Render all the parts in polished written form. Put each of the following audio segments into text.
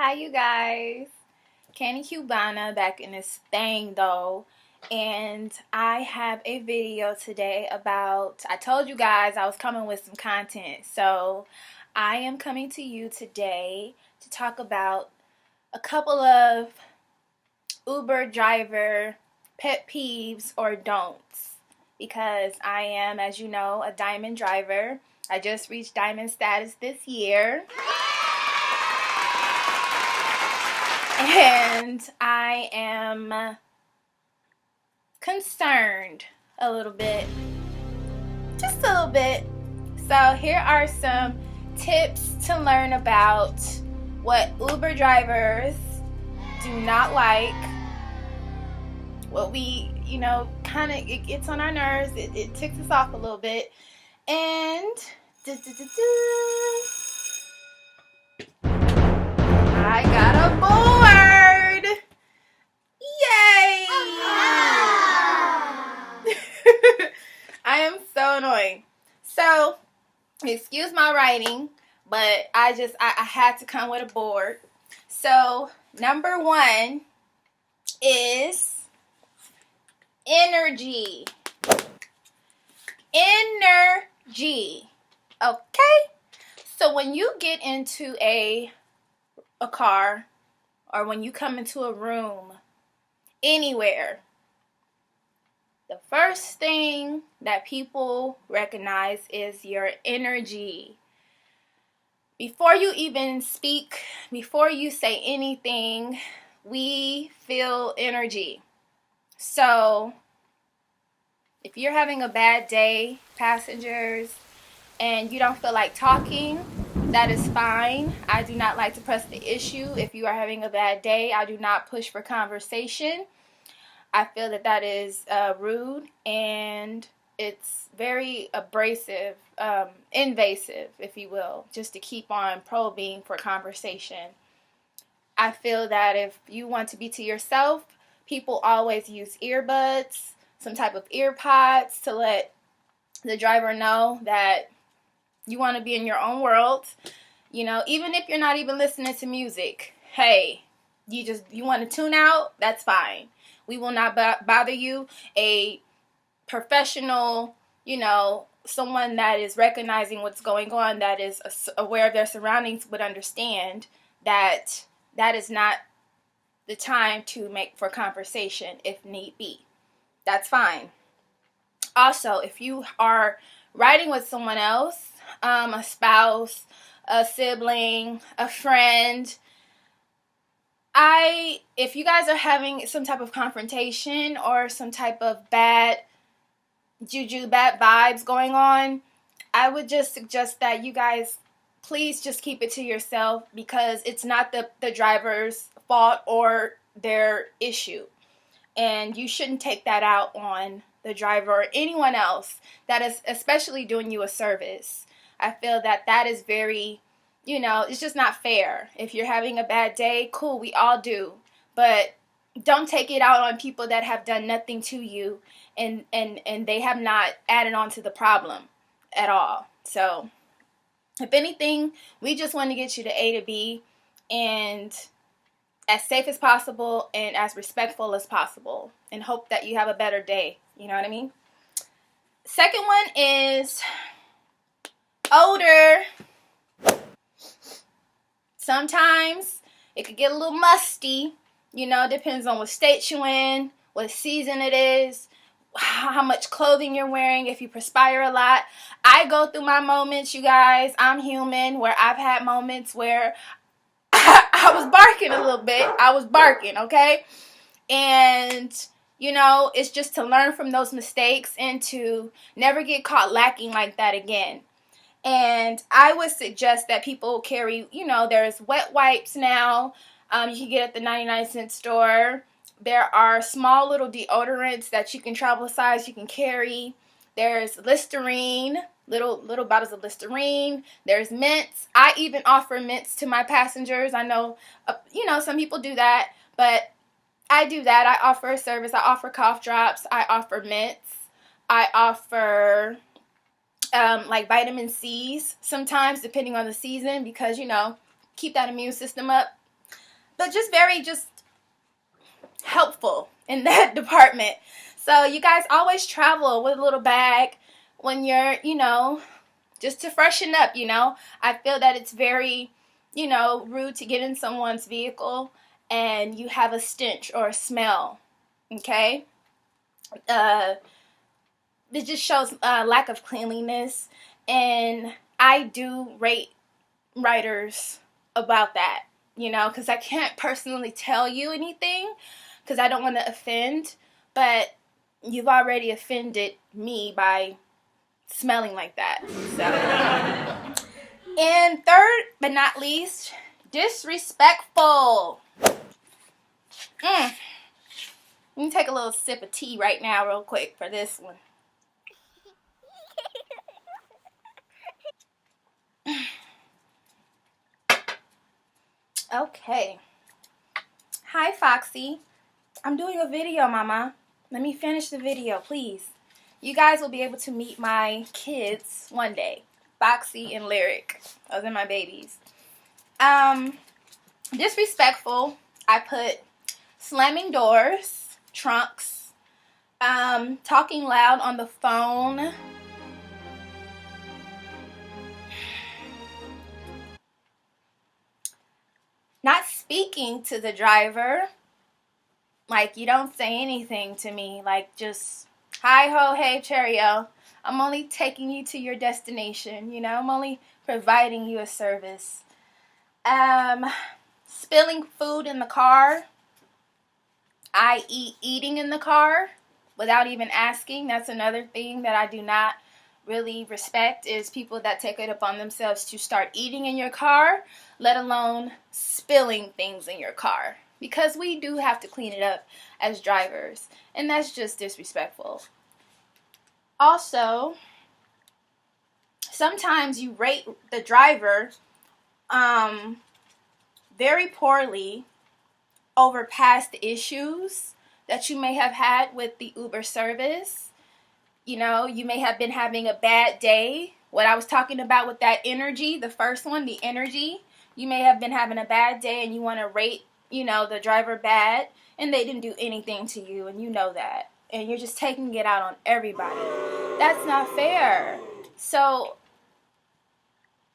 Hi, you guys. Candy Cubana back in this thing though. And I have a video today about, I told you guys I was coming with some content. So I am coming to you today to talk about a couple of Uber driver pet peeves or don'ts. Because I am, as you know, a diamond driver. I just reached diamond status this year. And I am concerned a little bit, just a little bit. So here are some tips to learn about what Uber drivers do not like, what we, kind of, it gets on our nerves, it ticks us off a little bit, and I got a board! Yay! I am so annoying. So, excuse my writing, but I had to come with a board. So, number one is energy. Energy. Okay? So, when you get into a car, or when you come into a room, anywhere, the first thing that people recognize is your energy. Before you even speak, before you say anything, we feel energy. So, if you're having a bad day, passengers, and you don't feel like talking, that is fine. I do not like to press the issue. If you are having a bad day, I do not push for conversation. I feel that is rude, and it's very abrasive, invasive, if you will, just to keep on probing for conversation. I feel that if you want to be to yourself, people always use earbuds, some type of ear pods to let the driver know that you want to be in your own world. Even if you're not even listening to music, hey, you want to tune out, that's fine. We will not bother you. A professional, someone that is recognizing what's going on, that is aware of their surroundings, would understand that that is not the time to make for conversation if need be. That's fine. Also, if you are riding with someone else, a spouse, a sibling, a friend, if you guys are having some type of confrontation or some type of bad juju, bad vibes going on, I would just suggest that you guys please just keep it to yourself, because it's not the driver's fault or their issue. And you shouldn't take that out on the driver or anyone else that is especially doing you a service. I feel that is very, it's just not fair. If you're having a bad day, cool, we all do. But don't take it out on people that have done nothing to you, and they have not added on to the problem at all. So, if anything, we just want to get you to A to B, and as safe as possible and as respectful as possible, and hope that you have a better day. You know what I mean? Second one is odor. Sometimes it could get a little musty. Depends on what state you're in, what season it is, how much clothing you're wearing, if you perspire a lot. I go through my moments, you guys. I'm human, where I've had moments where I was barking a little bit. I was barking, okay? And, it's just to learn from those mistakes and to never get caught lacking like that again. And I would suggest that people carry, there's wet wipes now. You can get at the 99-cent store. There are small little deodorants that you can travel size you can carry. There's Listerine, little bottles of Listerine. There's mints. I even offer mints to my passengers. I know, some people do that, but I do that. I offer a service. I offer cough drops. I offer mints. I offer like vitamin C's sometimes, depending on the season, because, keep that immune system up. but just very just helpful in that department. So you guys always travel with a little bag when you're, just to freshen up, I feel that it's very, rude to get in someone's vehicle and you have a stench or a smell, okay? It just shows lack of cleanliness, and I do rate writers about that, because I can't personally tell you anything because I don't want to offend, but you've already offended me by smelling like that. So, and third but not least, disrespectful. Let me take a little sip of tea right now real quick for this one. Okay. Hi, Foxy. I'm doing a video, Mama. Let me finish the video, please. You guys will be able to meet my kids one day. Foxy and Lyric. Those are my babies. Disrespectful. I put slamming doors, trunks, talking loud on the phone, not speaking to the driver. Like, you don't say anything to me. Like, just, hi, ho, hey, cheerio. I'm only taking you to your destination, I'm only providing you a service. Spilling food in the car, i.e. eating in the car without even asking. That's another thing that I do not really respect, is people that take it upon themselves to start eating in your car, let alone spilling things in your car. Because we do have to clean it up as drivers, and that's just disrespectful. Also, sometimes you rate the driver very poorly over past issues that you may have had with the Uber service. You may have been having a bad day. What I was talking about with that energy, the first one, the energy, you may have been having a bad day and you want to rate, the driver bad, and they didn't do anything to you, and you know that. And you're just taking it out on everybody. That's not fair. So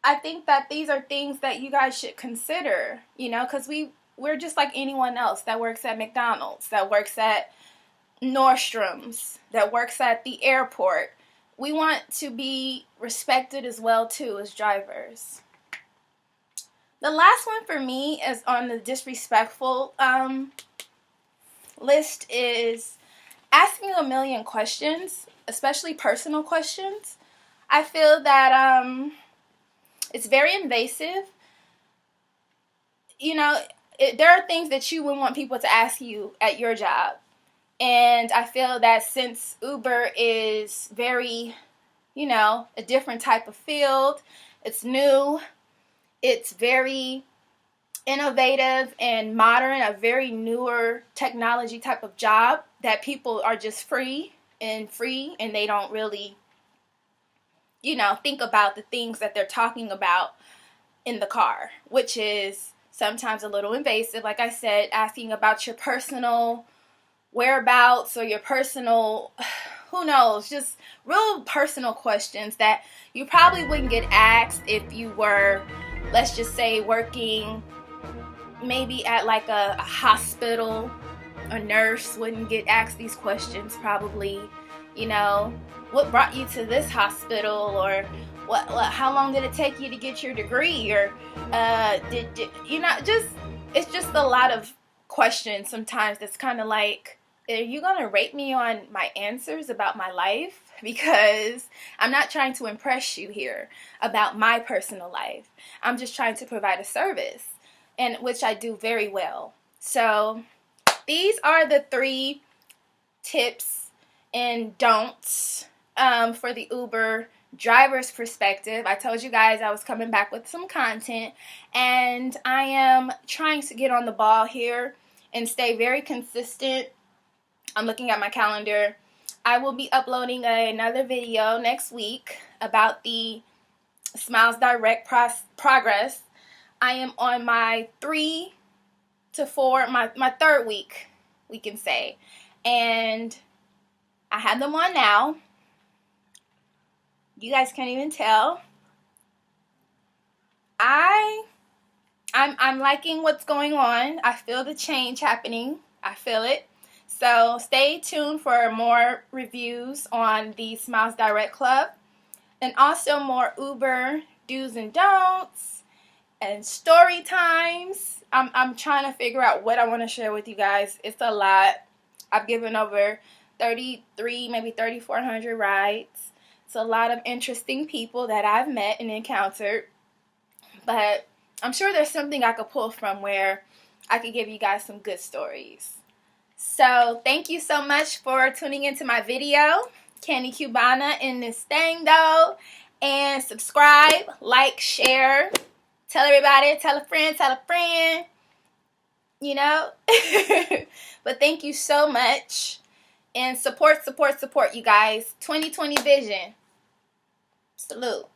I think that these are things that you guys should consider, because we're just like anyone else that works at McDonald's, that works at Nordstrom's, that works at the airport. We want to be respected as well, too, as drivers. The last one for me is on the disrespectful list is asking a million questions, especially personal questions. I feel that it's very invasive. There are things that you would want people to ask you at your job. And I feel that since Uber is very, a different type of field, it's new, it's very innovative and modern, a very newer technology type of job, that people are just free and they don't really, think about the things that they're talking about in the car, which is sometimes a little invasive. Like I said, asking about your personal whereabouts or your personal, who knows, just real personal questions that you probably wouldn't get asked if you were, let's just say, working maybe at like a hospital. A nurse wouldn't get asked these questions probably. What brought you to this hospital, or how long did it take you to get your degree, or it's just a lot of questions sometimes that's kind of like, are you going to rate me on my answers about my life? Because I'm not trying to impress you here about my personal life. I'm just trying to provide a service, and which I do very well. So these are the 3 tips and don'ts for the Uber driver's perspective. I told you guys I was coming back with some content, and I am trying to get on the ball here and stay very consistent. I'm looking at my calendar. I will be uploading another video next week about the Smiles Direct progress. I am on my 3 to 4, my third week, we can say. And I have them on now. You guys can't even tell. I'm liking what's going on. I feel the change happening. I feel it. So stay tuned for more reviews on the Smiles Direct Club, and also more Uber do's and don'ts and story times. I'm trying to figure out what I want to share with you guys. It's a lot. I've given over 33, maybe 3,400 rides. It's a lot of interesting people that I've met and encountered. But I'm sure there's something I could pull from where I could give you guys some good stories. So thank you so much for tuning into my video. Candy Cubana in this thing though. And subscribe, like, share. Tell everybody, tell a friend, you know. But thank you so much. And support, you guys. 2020 vision. Salute.